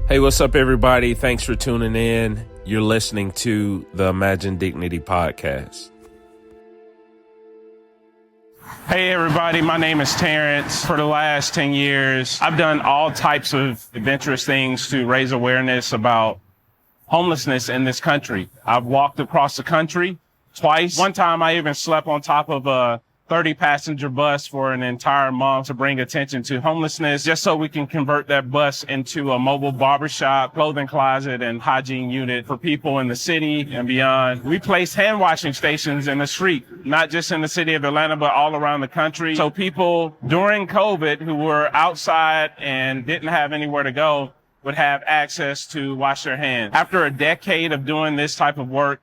Hey, what's up, everybody? Thanks for tuning in. You're listening to the Imagine Dignity podcast. Hey everybody, my name is Terence. For the last 10 years, I've done all types of adventurous things to raise awareness about homelessness in this country. I've walked across the country twice. One time I even slept on top of a 30-passenger bus for an entire month to bring attention to homelessness, just so we can convert that bus into a mobile barbershop, clothing closet, and hygiene unit for people in the city and beyond. We placed hand washing stations in the street, not just in the city of Atlanta, but all around the country. So people during COVID who were outside and didn't have anywhere to go would have access to wash their hands. After a decade of doing this type of work,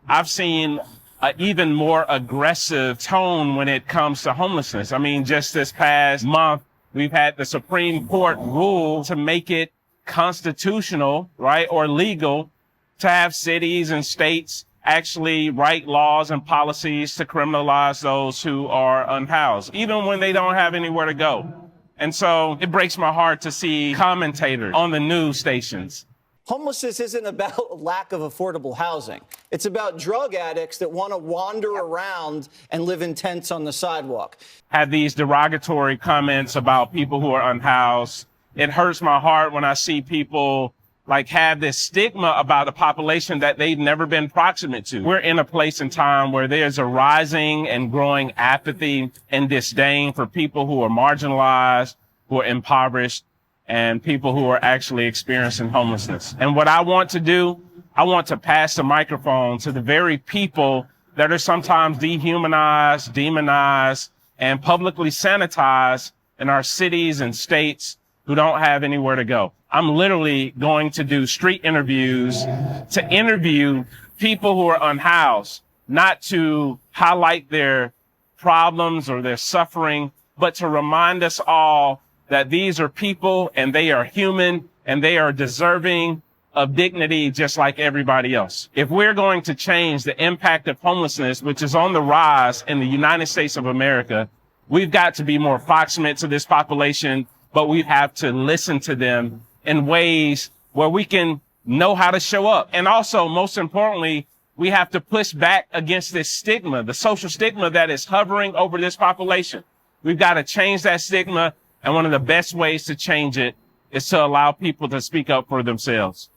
I've seen an even more aggressive tone when it comes to homelessness. I mean, just this past month, we've had the Supreme Court rule to make it constitutional, right, or legal to have cities and states actually write laws and policies to criminalize those who are unhoused, even when they don't have anywhere to go. And so it breaks my heart to see commentators on the news stations. Homelessness isn't about lack of affordable housing. It's about drug addicts that want to wander around and live in tents on the sidewalk. Have these derogatory comments about people who are unhoused. It hurts my heart when I see people have this stigma about a population that they've never been proximate to. We're in a place and time where there's a rising and growing apathy and disdain for people who are marginalized, who are impoverished, and people who are actually experiencing homelessness. And what I want to do, I want to pass the microphone to the very people that are sometimes dehumanized, demonized, and publicly sanitized in our cities and states who don't have anywhere to go. I'm literally going to do street interviews to interview people who are unhoused, not to highlight their problems or their suffering, but to remind us all that these are people and they are human and they are deserving of dignity just like everybody else. If we're going to change the impact of homelessness, which is on the rise in the United States of America, we've got to be more proximate to this population, but we have to listen to them in ways where we can know how to show up. And also, most importantly, we have to push back against this stigma, the social stigma that is hovering over this population. We've got to change that stigma. And one of the best ways to change it is to allow people to speak up for themselves.